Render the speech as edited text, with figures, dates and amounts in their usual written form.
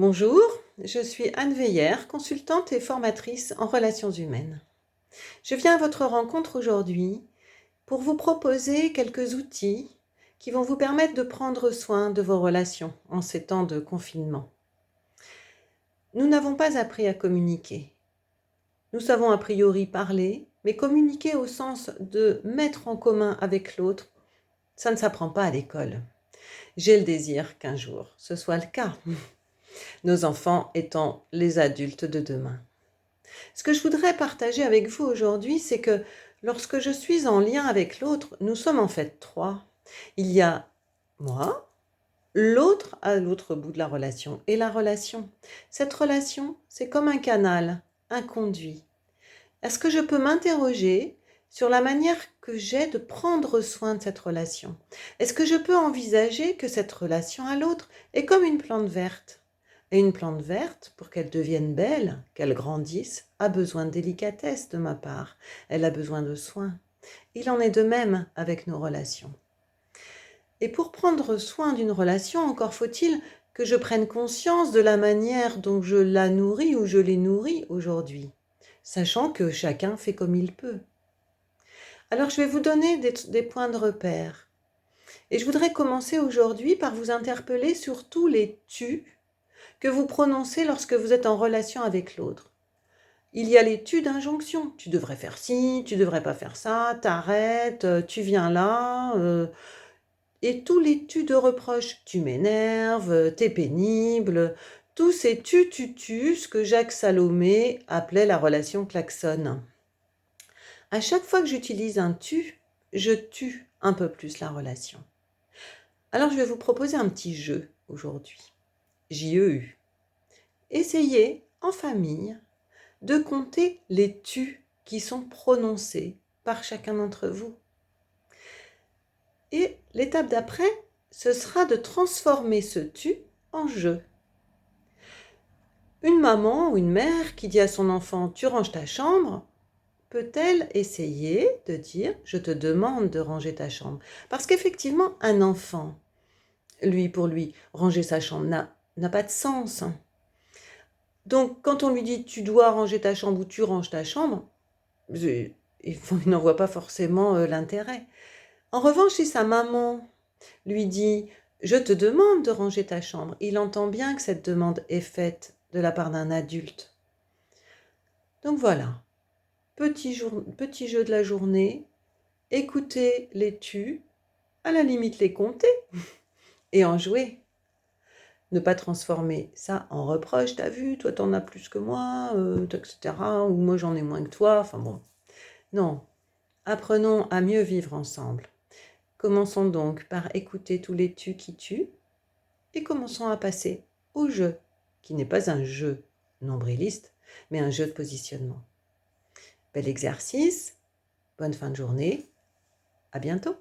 Bonjour, je suis Anne Veillère, consultante et formatrice en relations humaines. Je viens à votre rencontre aujourd'hui pour vous proposer quelques outils qui vont vous permettre de prendre soin de vos relations en ces temps de confinement. Nous n'avons pas appris à communiquer. Nous savons a priori parler, mais communiquer au sens de mettre en commun avec l'autre, ça ne s'apprend pas à l'école. J'ai le désir qu'un jour ce soit le cas, nos enfants étant les adultes de demain. Ce que je voudrais partager avec vous aujourd'hui, c'est que lorsque je suis en lien avec l'autre, nous sommes en fait trois. Il y a moi, l'autre à l'autre bout de la relation et la relation. Cette relation, c'est comme un canal, un conduit. Est-ce que je peux m'interroger sur la manière que j'ai de prendre soin de cette relation? Est-ce que je peux envisager que cette relation à l'autre est comme une plante verte? Et une plante verte, pour qu'elle devienne belle, qu'elle grandisse, a besoin de délicatesse de ma part. Elle a besoin de soins. Il en est de même avec nos relations. Et pour prendre soin d'une relation, encore faut-il que je prenne conscience de la manière dont je la nourris ou je les nourris aujourd'hui, sachant que chacun fait comme il peut. Alors je vais vous donner des points de repère. Et je voudrais commencer aujourd'hui par vous interpeller sur tous les tu que vous prononcez lorsque vous êtes en relation avec l'autre. Il y a les tu d'injonction. Tu devrais faire ci, tu devrais pas faire ça, t'arrêtes, tu viens là. Et tous les tu de reproche. Tu m'énerves, t'es pénible. Tous ces tu, ce que Jacques Salomé appelait la relation klaxon. À chaque fois que j'utilise un tu, je tue un peu plus la relation. Alors je vais vous proposer un petit jeu aujourd'hui. J-E-U. Essayez en famille de compter les tu qui sont prononcés par chacun d'entre vous. Et l'étape d'après, ce sera de transformer ce tu en je. Une maman ou une mère qui dit à son enfant « tu ranges ta chambre », peut-elle essayer de dire « je te demande de ranger ta chambre ». Parce qu'effectivement, un enfant, pour lui, ranger sa chambre n'a pas de sens. Donc, quand on lui dit « tu dois ranger ta chambre » ou « tu ranges ta chambre », il n'en voit pas forcément l'intérêt. En revanche, si sa maman lui dit « je te demande de ranger ta chambre », il entend bien que cette demande est faite de la part d'un adulte. Donc voilà, petit jeu de la journée, écoutez les tu, à la limite les compter et en jouer. Ne pas transformer ça en reproche, t'as vu, toi t'en as plus que moi, etc. Ou moi j'en ai moins que toi, enfin bon. Non, apprenons à mieux vivre ensemble. Commençons donc par écouter tous les tu qui tuent et commençons à passer au jeu, qui n'est pas un jeu nombriliste, mais un jeu de positionnement. Bel exercice, bonne fin de journée, à bientôt.